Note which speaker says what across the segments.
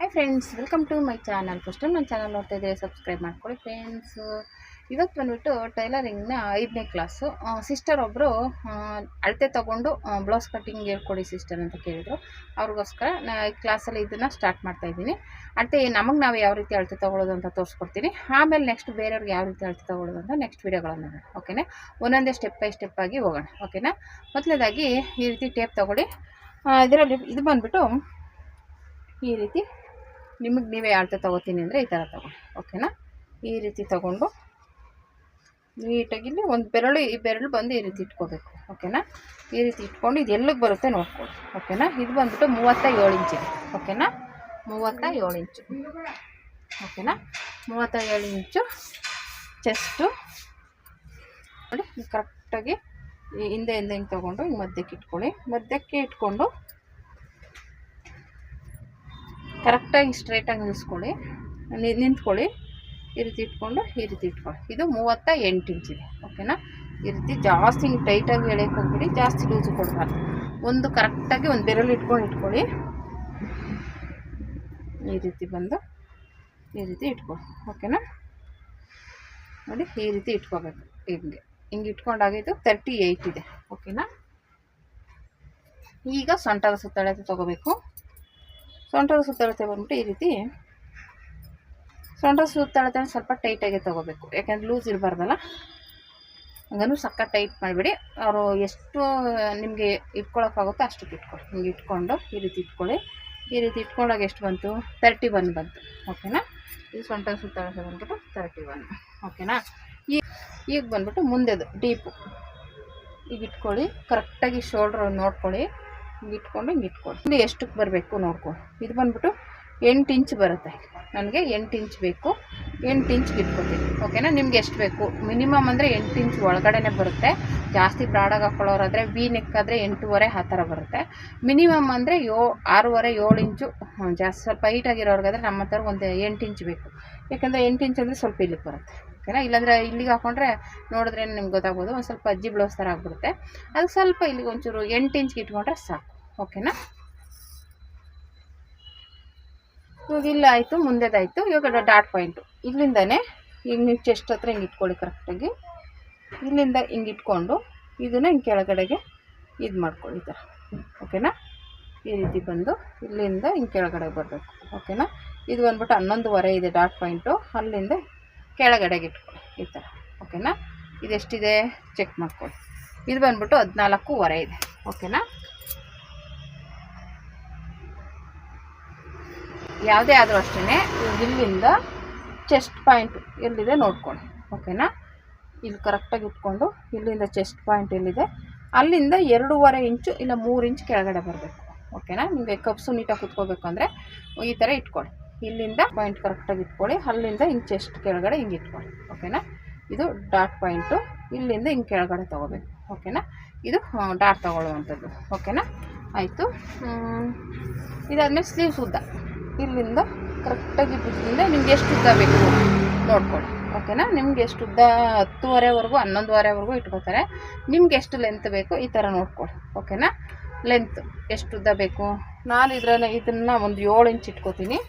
Speaker 1: Hi friends, welcome to my channel. First time ನನ್ನ channel ನೋಡ್ತಾ ಇದ್ದರೆ ಸಬ್ಸ್ಕ್ರೈಬ್ ಮಾಡ್ಕೊಳ್ಳಿ ಫ್ರೆಂಡ್ಸ್. ಇವತ್ತು ಬಂದುಬಿಟ್ಟು ಟೈಲರಿಂಗ್ನ 5ನೇ ಕ್ಲಾಸು. ಸಿಸ್ಟರ್ ಒಬ್ಬರು ಅಳತೆ ತೊಗೊಂಡು ಬ್ಲೌಸ್ ಕಟ್ಟಿಂಗ್ ಹೇಳ್ಕೊಡಿ ಸಿಸ್ಟರ್ ಅಂತ ಕೇಳಿದರು. ಅವ್ರಿಗೋಸ್ಕರ ಈ ಕ್ಲಾಸಲ್ಲಿ ಇದನ್ನು ಸ್ಟಾರ್ಟ್ ಮಾಡ್ತಾಯಿದ್ದೀನಿ. ಅಳತೆ ನಮಗೆ ನಾವು ಯಾವ ರೀತಿ ಅಳತೆ ತೊಗೊಳ್ಳೋದು ಅಂತ ತೋರಿಸ್ಕೊಡ್ತೀನಿ. ಆಮೇಲೆ ನೆಕ್ಸ್ಟ್ ಬೇರೆಯವ್ರಿಗೆ ಯಾವ ರೀತಿ ಅಳತೆ ತೊಗೊಳ್ಳೋದು ಅಂತ ನೆಕ್ಸ್ಟ್ ವೀಡಿಯೋಗಳನ್ನು ನೋಡೋಣ. ಓಕೆನಾ, ಒಂದೊಂದೇ ಸ್ಟೆಪ್ ಬೈ ಸ್ಟೆಪ್ ಆಗಿ ಹೋಗೋಣ. ಓಕೆನಾ, ಮೊದಲನೇದಾಗಿ ಈ ರೀತಿ ಟೇಪ್ ತೊಗೊಳ್ಳಿ. ಇದರಲ್ಲಿ ಇದು ಬಂದುಬಿಟ್ಟು ಈ ರೀತಿ ನಿಮಗೆ ನೀವೇ ಅಳತೆ ತೊಗೋತೀನಿ ಅಂದರೆ ಈ ಥರ ತೊಗೊಳ್ಳಿ. ಓಕೆನಾ, ಈ ರೀತಿ ತೊಗೊಂಡು ನೀಟಾಗಿ ಇಲ್ಲಿ ಒಂದು ಬೆರಳು ಈ ಬೆರಳು ಬಂದು ಈ ರೀತಿ ಇಟ್ಕೋಬೇಕು. ಓಕೆನಾ, ಈ ರೀತಿ ಇಟ್ಕೊಂಡು ಇದು ಎಲ್ಲಿಗೆ ಬರುತ್ತೆ ನೋಡ್ಕೊಳ್ಳಿ. ಓಕೆನಾ, ಇದು ಬಂದುಬಿಟ್ಟು 37 ಇಂಚಿದೆ. ಓಕೆನಾ, 37 ಇಂಚು. ಓಕೆನಾ, 37 ಇಂಚು ಚೆಸ್ಟು ನೋಡಿ. ಕರೆಕ್ಟಾಗಿ ಹಿಂದೆ ಹಿಂಗೆ ತೊಗೊಂಡು ಹಿಂಗೆ ಮಧ್ಯಕ್ಕೆ ಇಟ್ಕೊಳ್ಳಿ. ಮಧ್ಯಕ್ಕೆ ಇಟ್ಕೊಂಡು ಕರೆಕ್ಟಾಗಿ ಸ್ಟ್ರೈಟಾಗಿ ನಿಲ್ಲಿಸ್ಕೊಳ್ಳಿ, ನಿಂತ್ಕೊಳ್ಳಿ. ಈ ರೀತಿ ಇಟ್ಕೊಂಡು ಈ ರೀತಿ ಇಟ್ಕೊಳ್ಳಿ. ಇದು 38 ಇಂಚಿದೆ. ಓಕೆನಾ, ಈ ರೀತಿ ಜಾಸ್ತಿ ಹಿಂಗೆ ಟೈಟಾಗಿ ಎಳೆಯಕ್ಕೆ ಹೋಗ್ಬಿಡಿ, ಜಾಸ್ತಿ ಲೂಸು ಕೊಡಬಾರ್ದು. ಒಂದು ಕರೆಕ್ಟಾಗಿ ಒಂದು ಬೆರಳು ಇಟ್ಕೊಳ್ಳಿ. ಈ ರೀತಿ ಬಂದು ಈ ರೀತಿ ಇಟ್ಕೊಳ್ಳಿ. ಓಕೆನಾ, ನೋಡಿ ಈ ರೀತಿ ಇಟ್ಕೋಬೇಕು. ಹಿಂಗೆ ಇಟ್ಕೊಂಡಾಗ ಇದು 38 ಇದೆ. ಓಕೆನಾ, ಈಗ ಸೊಂಟದ ಸುತ್ತಳತೆ ತೊಗೋಬೇಕು. ಸೊಂಟದ ಸುತ್ತಳತೆ ಬಂದ್ಬಿಟ್ಟು ಈ ರೀತಿ ಸೊಂಟದ ಸುತ್ತಳತೆ ಸ್ವಲ್ಪ ಟೈಟಾಗಿ ತೊಗೋಬೇಕು, ಯಾಕೆಂದ್ರೆ ಲೂಸ್ ಇರಬಾರ್ದಲ್ಲ. ಹಂಗೂ ಸಕ್ಕ ಟೈಟ್ ಮಾಡಿಬಿಡಿ. ಅವರು ಎಷ್ಟು ನಿಮಗೆ ಇಟ್ಕೊಳಕ್ಕಾಗುತ್ತೋ ಅಷ್ಟಕ್ಕೆ ಇಟ್ಕೊಳ್ಳಿ. ಹಿಂಗೆ ಇಟ್ಕೊಂಡು ಈ ರೀತಿ ಇಟ್ಕೊಳ್ಳಿ. ಈ ರೀತಿ ಇಟ್ಕೊಂಡಾಗ ಎಷ್ಟು ಬಂತು? 31 ಬಂತು. ಓಕೆನಾ, ಈ ಸೊಂಟದ ಸುತ್ತಳತೆ ಬಂದ್ಬಿಟ್ಟು 31. ಓಕೆನಾ, ಈಗ ಬಂದ್ಬಿಟ್ಟು ಮುಂದೆದು ಡೀಪು ಈಗ ಇಟ್ಕೊಳ್ಳಿ. ಕರೆಕ್ಟಾಗಿ ಶೋಲ್ಡ್ರ್ ನೋಡ್ಕೊಳ್ಳಿ. ಹಿಂಗೆ ಇಟ್ಕೊಂಡು ಹಿಂಗೆ ಇಟ್ಕೊಳ್ಳಿ. ಇಲ್ಲಿ ಎಷ್ಟಕ್ಕೆ ಬರಬೇಕು ನೋಡ್ಕೊಳ್ಳಿ. ಇದು ಬಂದ್ಬಿಟ್ಟು 8 ಇಂಚ್ ಬರುತ್ತೆ. ನನಗೆ 8 ಇಂಚ್ ಬೇಕು. 8 ಇಂಚ್ಗೆ ಇಟ್ಕೊತೀನಿ. ಓಕೆನಾ, ನಿಮ್ಗೆ ಎಷ್ಟು ಬೇಕು? ಮಿನಿಮಮ್ ಅಂದರೆ 8 ಇಂಚ್ ಒಳಗಡೆನೇ ಬರುತ್ತೆ. ಜಾಸ್ತಿ ಬ್ರಾಡಾಗಿ ಹಾಕೊಳ್ಳೋರಾದರೆ ವಿ ನೆಕ್ ಆದರೆ 8.5 ಆ ಥರ ಬರುತ್ತೆ. ಮಿನಿಮಮ್ ಅಂದರೆ 6.5 7 ಇಂಚು. ಜಾಸ್ತಿ ಸ್ವಲ್ಪ ಹೈಟಾಗಿರೋರ್ಗಾದರೆ ನಮ್ಮ ಹತ್ರ ಒಂದು 8 ಇಂಚ್ ಬೇಕು. ಯಾಕಂದರೆ 8 ಇಂಚ್ ಅಂದರೆ ಸ್ವಲ್ಪ ಇಲ್ಲಿಗೆ ಬರುತ್ತೆ. ಓಕೆನಾ, ಇಲ್ಲಾಂದರೆ ಇಲ್ಲಿಗೆ ಹಾಕೊಂಡ್ರೆ ನೋಡಿದ್ರೆ ನಿಮ್ಗೆ ಗೊತ್ತಾಗ್ಬೋದು, ಒಂದು ಸ್ವಲ್ಪ ಅಜ್ಜಿ ಬ್ಲೌಸ್ ಥರ ಆಗಿಬಿಡುತ್ತೆ. ಅದಕ್ಕೆ ಸ್ವಲ್ಪ ಇಲ್ಲಿಗೆ ಒಂಚೂರು 8 ಇಂಚ್ಗೆ ಇಟ್ಕೊಂಡ್ರೆ ಸಾಕು. ಓಕೆನಾ, ಇವಾಗ ಇಲ್ಲ ಆಯಿತು, ಮುಂದೆದಾಯಿತು. ಇವಾಗ ಡಾಟ್ ಪಾಯಿಂಟು ಇಲ್ಲಿಂದನೇ ಈಗ ನೀವು ಚೆಸ್ಟ್ ಹತ್ರ ಹಿಂಗೆ ಇಟ್ಕೊಳ್ಳಿ. ಕರೆಕ್ಟಾಗಿ ಇಲ್ಲಿಂದ ಹಿಂಗೆ ಇಟ್ಕೊಂಡು ಇದನ್ನು ಹಿಂಗೆ ಕೆಳಗಡೆಗೆ ಇದು ಮಾಡ್ಕೊಳ್ಳಿ ಈ ಥರ. ಓಕೆನಾ, ಈ ರೀತಿ ಬಂದು ಇಲ್ಲಿಂದ ಹಿಂಗೆ ಕೆಳಗಡೆ ಬರಬೇಕು. ಓಕೆನಾ, ಇದು ಬಂದ್ಬಿಟ್ಟು 11.5 ಇದೆ ಡಾಟ್ ಪಾಯಿಂಟು. ಅಲ್ಲಿಂದ ಕೆಳಗಡೆಗೆ ಇಟ್ಕೊಳ್ಳಿ ಈ ಥರ. ಓಕೆನಾ, ಇದೆಷ್ಟಿದೆ ಚೆಕ್ ಮಾಡ್ಕೊಳ್ಳಿ. ಇದು ಬಂದ್ಬಿಟ್ಟು 14.5 ಇದೆ. ಓಕೆನಾ, ಯಾವುದೇ ಆದರೂ ಅಷ್ಟೇ ಇಲ್ಲಿಂದ ಚೆಸ್ಟ್ ಪಾಯಿಂಟ್ ಎಲ್ಲಿದೆ ನೋಡ್ಕೊಳ್ಳಿ. ಓಕೆನಾ, ಇಲ್ಲಿ ಕರೆಕ್ಟಾಗಿ ಇಟ್ಕೊಂಡು ಇಲ್ಲಿಂದ ಚೆಸ್ಟ್ ಪಾಯಿಂಟ್ ಎಲ್ಲಿದೆ ಅಲ್ಲಿಂದ 2.5 ಇಂಚು ಇಲ್ಲ 3 ಇಂಚ್ ಕೆಳಗಡೆ ಬರಬೇಕು. ಓಕೆನಾ, ನಿಮಗೆ ಕಪ್ಸು ನೀಟಾಗಿ ಕುತ್ಕೋಬೇಕು ಅಂದರೆ ಈ ಥರ ಇಟ್ಕೊಳ್ಳಿ. ಇಲ್ಲಿಂದ ಪಾಯಿಂಟ್ ಕರೆಕ್ಟಾಗಿ ಇಟ್ಕೊಳ್ಳಿ. ಅಲ್ಲಿಂದ ಹಿಂಗೆ ಚೆಸ್ಟ್ ಕೆಳಗಡೆ ಹಿಂಗೆ ಇಟ್ಕೊಳ್ಳಿ. ಓಕೆನಾ, ಇದು ಡಾಟ್ ಪಾಯಿಂಟು. ಇಲ್ಲಿಂದ ಹಿಂಗೆ ಕೆಳಗಡೆ ತೊಗೋಬೇಕು. ಓಕೆನಾ, ಇದು ಡಾಟ್ ತೊಗೊಳ್ಳುವಂಥದ್ದು. ಓಕೆನಾ, ಆಯಿತು. ಇದಾದಮೇಲೆ ಸ್ಲೀವ್ಸ್ ಉದ್ದ ಇಲ್ಲಿಂದ ಕರೆಕ್ಟಾಗಿ ಭುಜದಿಂದ ನಿಮ್ಗೆ ಎಷ್ಟು ಉದ್ದ ಬೇಕು ನೋಡ್ಕೊಳ್ಳಿ. ಓಕೆನಾ, ನಿಮ್ಗೆ ಎಷ್ಟು ಉದ್ದ 10.5ವರೆಗೂ 11.5ವರೆಗೂ ಇಟ್ಕೋತಾರೆ. ನಿಮ್ಗೆ ಎಷ್ಟು ಲೆಂತ್ ಬೇಕು ಈ ಥರ ನೋಡ್ಕೊಳ್ಳಿ. ಓಕೆನಾ, ಲೆಂತ್ ಎಷ್ಟು ಉದ್ದ ಬೇಕು? ನಾನು ಇದನ್ನು ಒಂದು 7 ಇಂಚ್ ಇಟ್ಕೋತೀನಿ.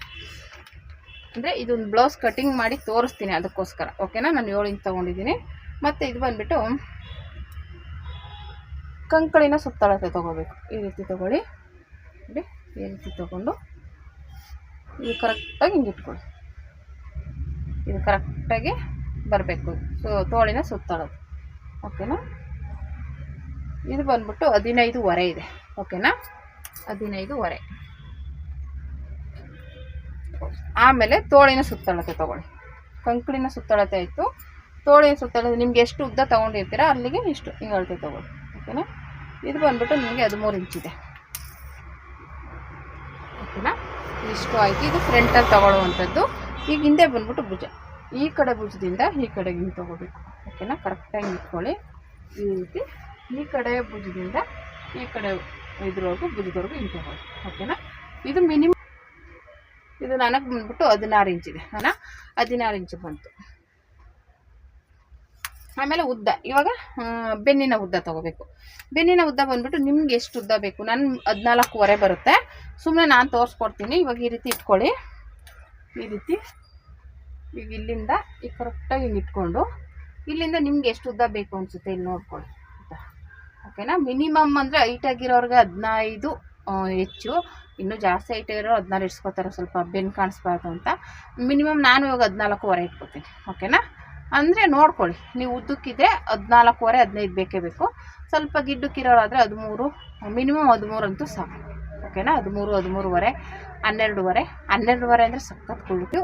Speaker 1: ಅಂದರೆ ಇದೊಂದು ಬ್ಲೌಸ್ ಕಟಿಂಗ್ ಮಾಡಿ ತೋರಿಸ್ತೀನಿ ಅದಕ್ಕೋಸ್ಕರ. ಓಕೆನಾ, ನಾನು 7 ಇಂಚ್ ತೊಗೊಂಡಿದ್ದೀನಿ. ಮತ್ತು ಇದು ಬಂದುಬಿಟ್ಟು ಕಂಕಳಿನ ಸುತ್ತಳತೆ ತೊಗೋಬೇಕು. ಈ ರೀತಿ ತೊಗೊಳ್ಳಿ. ನೋಡಿ, ಈ ರೀತಿ ತೊಗೊಂಡು ಇದು ಕರೆಕ್ಟಾಗಿ ಹಿಂಗೆ ಇಟ್ಕೊಳ್ಳಿ. ಇದು ಕರೆಕ್ಟಾಗಿ ಬರಬೇಕು ತೋಳಿನ ಸುತ್ತಳತೆ. ಓಕೆನಾ, ಇದು ಬಂದ್ಬಿಟ್ಟು 15.5 ಇದೆ. ಓಕೆನಾ, 15.5. ಆಮೇಲೆ ತೋಳಿನ ಸುತ್ತಳತೆ ತೊಗೊಳ್ಳಿ. ಕಂಕಳಿನ ಸುತ್ತಳತೆ ಆಯಿತು. ತೋಳಿನ ಸುತ್ತಳತೆ ನಿಮ್ಗೆ ಎಷ್ಟು ಉದ್ದ ತೊಗೊಂಡಿರ್ತೀರ ಅಲ್ಲಿಗೆ ಇಷ್ಟು ಹಿಂಗೆ ಅಳತೆ ತೊಗೊಳ್ಳಿ. ಓಕೆನಾ, ಇದು ಬಂದ್ಬಿಟ್ಟು ನಿಮಗೆ 13 ಇಂಚಿದೆ. ಓಕೆನಾ, ಇಷ್ಟು ಆಯಿತು. ಇದು ಫ್ರಂಟಲ್ಲಿ ತೊಗೊಳ್ಳುವಂಥದ್ದು. ಈಗ ಹಿಂದೆ ಬಂದ್ಬಿಟ್ಟು ಭುಜ, ಈ ಕಡೆ ಭುಜದಿಂದ ಈ ಕಡೆಗೆ ಹಿಂಗೆ ತೊಗೋಬೇಕು. ಓಕೆನಾ, ಕರೆಕ್ಟಾಗಿ ಇಟ್ಕೊಳ್ಳಿ. ಈ ರೀತಿ ಈ ಕಡೆ ಭುಜದಿಂದ ಈ ಕಡೆ ಇದ್ರವರೆಗೂ ಭುಜದವರೆಗೂ ಹಿಂಗೆ ತೊಗೊಳ್ಳಿ. ಓಕೆನಾ, ಇದು ಮಿನಿಮಮ್. ಇದು ನನಗೆ ಬಂದ್ಬಿಟ್ಟು 16 ಇಂಚಿದೆ. 16 ಇಂಚು ಬಂತು. ಆಮೇಲೆ ಉದ್ದ ಇವಾಗ ಬೆನ್ನಿನ ಉದ್ದ ತೊಗೋಬೇಕು. ಬೆನ್ನಿನ ಉದ್ದ ಬಂದ್ಬಿಟ್ಟು ನಿಮ್ಗೆ ಎಷ್ಟು ಉದ್ದ ಬೇಕು. ನಾನು 14.25 ಬರುತ್ತೆ. ಸುಮ್ಮನೆ ನಾನು ತೋರಿಸ್ಕೊಡ್ತೀನಿ. ಇವಾಗ ಈ ರೀತಿ ಇಟ್ಕೊಳ್ಳಿ. ಈ ರೀತಿ ಈಗ ಇಲ್ಲಿಂದ ಈಗ ಕರೆಕ್ಟಾಗಿ ಹಿಂಗೆ ಇಟ್ಕೊಂಡು ಇಲ್ಲಿಂದ ನಿಮ್ಗೆ ಎಷ್ಟು ಉದ್ದ ಬೇಕು ಅನಿಸುತ್ತೆ ಇಲ್ಲಿ ನೋಡ್ಕೊಳ್ಳಿ. ಓಕೆನಾ. ಮಿನಿಮಮ್ ಅಂದರೆ ಹೈಟಾಗಿರೋರ್ಗೆ 15 ಹೆಚ್ಚು, ಇನ್ನೂ ಜಾಸ್ತಿ ಹೈಟ್ ಇರೋರು 16 ಇಟ್ಸ್ಕೊತಾರೆ, ಸ್ವಲ್ಪ ಬೆನ್ನು ಕಾಣಿಸ್ಬಾರ್ದು ಅಂತ. ಮಿನಿಮಮ್ ನಾನು ಇವಾಗ 14.25 ಇಟ್ಕೊತೀನಿ. ಓಕೆನಾ. ಅಂದರೆ ನೋಡ್ಕೊಳ್ಳಿ, ನೀವು ಉದ್ದಕ್ಕಿದ್ರೆ 14.25 15 ಬೇಕೇ ಬೇಕು. ಸ್ವಲ್ಪ ಗಿಡ್ಡಕ್ಕಿರೋರಾದರೆ 13, ಮಿನಿಮಮ್ 13 ಅಂತೂ ಸಾಕು. ಓಕೆನಾ. 13, 13.25, 12.25. 12.25 ಅಂದರೆ ಸಖತ್ ಕುಳಿತು.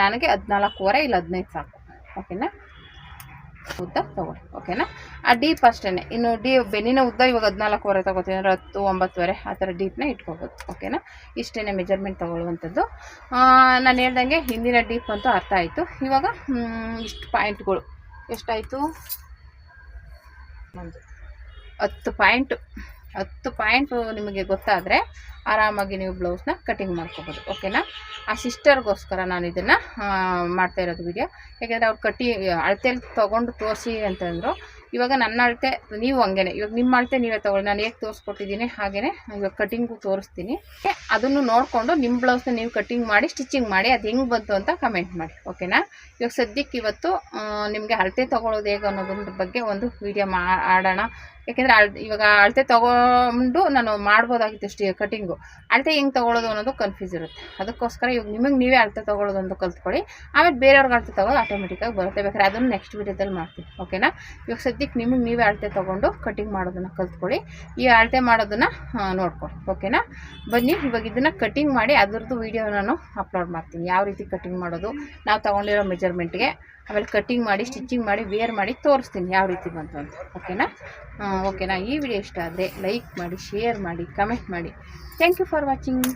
Speaker 1: ನನಗೆ 14.25 ಇಲ್ಲ 15 ಸಾಕು. ಓಕೆನಾ. ಉದ್ದ ತೊಗೊಳ್ಳಿ. ಓಕೆನಾ. ಆ ಡೀಪ್ ಅಷ್ಟೇ. ಇನ್ನು ಬೆನ್ನಿನ ಉದ್ದ ಇವಾಗ 14.25 ತೊಗೋತೀನಿ ಅಂದರೆ 10, 9.25 ಆ ಥರ ಡೀಪ್ನ ಇಟ್ಕೋಬೋದು. ಓಕೆನಾ. ಇಷ್ಟೇ ಮೆಜರ್ಮೆಂಟ್ ತೊಗೊಳ್ಳುವಂಥದ್ದು. ನಾನು ಹೇಳ್ದಂಗೆ ಹಿಂದಿನ ಡೀಪ್ ಅಂತೂ ಅರ್ಥ ಆಯಿತು. ಇವಾಗ ಇಷ್ಟು ಪಾಯಿಂಟ್ಗಳು ಎಷ್ಟಾಯಿತು, 10 ಪಾಯಿಂಟು ನಿಮಗೆ ಗೊತ್ತಾದರೆ ಆರಾಮಾಗಿ ನೀವು ಬ್ಲೌಸ್ನ ಕಟಿಂಗ್ ಮಾಡ್ಕೋಬೋದು. ಓಕೆನಾ. ಆ ಸಿಸ್ಟರ್ಗೋಸ್ಕರ ನಾನು ಇದನ್ನು ಮಾಡ್ತಾ ಇರೋದು ವಿಡಿಯೋ. ಯಾಕೆಂದರೆ ಅವ್ರು ಅಳತೆಯಲ್ಲಿ ತೊಗೊಂಡು ತೋರಿಸಿ ಅಂತಂದರು. ಇವಾಗ ನನ್ನ ಅಳತೆ ನೀವು ಹಂಗೇನೆ, ಇವಾಗ ನಿಮ್ಮ ಅಳತೆ ನೀವೇ ತೊಗೊಳ್ಳಿ. ನಾನು ಹೇಗೆ ತೋರಿಸ್ಕೊಟ್ಟಿದ್ದೀನಿ ಹಾಗೆಯೇ ಇವಾಗ ಕಟಿಂಗು ತೋರಿಸ್ತೀನಿ. ಅದನ್ನು ನೋಡಿಕೊಂಡು ನಿಮ್ಮ ಬ್ಲೌಸ್ನ ನೀವು ಕಟಿಂಗ್ ಮಾಡಿ ಸ್ಟಿಚಿಂಗ್ ಮಾಡಿ ಅದು ಹೆಂಗೆ ಬಂತು ಅಂತ ಕಮೆಂಟ್ ಮಾಡಿ. ಓಕೆನಾ. ಇವಾಗ ಸದ್ಯಕ್ಕೆ ಇವತ್ತು ನಿಮಗೆ ಅಳತೆ ತೊಗೊಳ್ಳೋದು ಹೇಗೆ ಅನ್ನೋದ್ರ ಬಗ್ಗೆ ಒಂದು ವಿಡಿಯೋ ಮಾಡೋಣ. ಯಾಕೆಂದರೆ ಇವಾಗ ಅಳತೆ ತೊಗೊಂಡು ನಾನು ಮಾಡ್ಬೋದಾಗಿತ್ತು ಕಟಿಂಗು. ಅಳತೆ ಹೆಂಗೆ ತೊಗೊಳ್ಳೋದು ಅನ್ನೋದು ಕನ್ಫ್ಯೂಸ್ ಇರುತ್ತೆ. ಅದಕ್ಕೋಸ್ಕರ ಇವಾಗ ನಿಮಗೆ ನೀವೇ ಅಳತೆ ತೊಗೊಳ್ಳೋದು ಅಂತ ಕಲ್ತ್ಕೊಳ್ಳಿ. ಆಮೇಲೆ ಬೇರೆಯವ್ರಿಗೆ ಅಳತೆ ತೊಗೊಳ್ಳೋದು ಆಟೋಮೆಟಿಕ್ಕಾಗಿ ಬರುತ್ತೆ. ಬೇಕಾದ್ರೆ ಅದನ್ನು ನೆಕ್ಸ್ಟ್ ವೀಡಿಯೋದಲ್ಲಿ ಮಾಡ್ತೀನಿ. ಓಕೆನಾ. ಇವಾಗ ಸದ್ಯಕ್ಕೆ ನಿಮಗೆ ನೀವೇ ಅಳತೆ ತೊಗೊಂಡು ಕಟಿಂಗ್ ಮಾಡೋದನ್ನು ಕಲ್ತ್ಕೊಳ್ಳಿ. ಈ ಅಳತೆ ಮಾಡೋದನ್ನು ನೋಡ್ಕೊಳ್ಳಿ. ಓಕೆನಾ. ಬನ್ನಿ ಇವಾಗ ಇದನ್ನು ಕಟಿಂಗ್ ಮಾಡಿ ಅದರದ್ದು ವೀಡಿಯೋ ನಾನು ಅಪ್ಲೋಡ್ ಮಾಡ್ತೀನಿ. ಯಾವ ರೀತಿ ಕಟಿಂಗ್ ಮಾಡೋದು, ನಾವು ತೊಗೊಂಡಿರೋ ಮೆಜರ್ಮೆಂಟ್ಗೆ, ಆಮೇಲೆ ಕಟಿಂಗ್ ಮಾಡಿ ಸ್ಟಿಚಿಂಗ್ ಮಾಡಿ ವೇರ್ ಮಾಡಿ ತೋರಿಸ್ತೀನಿ ಯಾವ ರೀತಿ ಬಂತು ಅಂತ. ಓಕೆನಾ. ಈ ವಿಡಿಯೋ ಇಷ್ಟ ಆದರೆ ಲೈಕ್ ಮಾಡಿ, ಶೇರ್ ಮಾಡಿ, ಕಮೆಂಟ್ ಮಾಡಿ. Thank you for watching.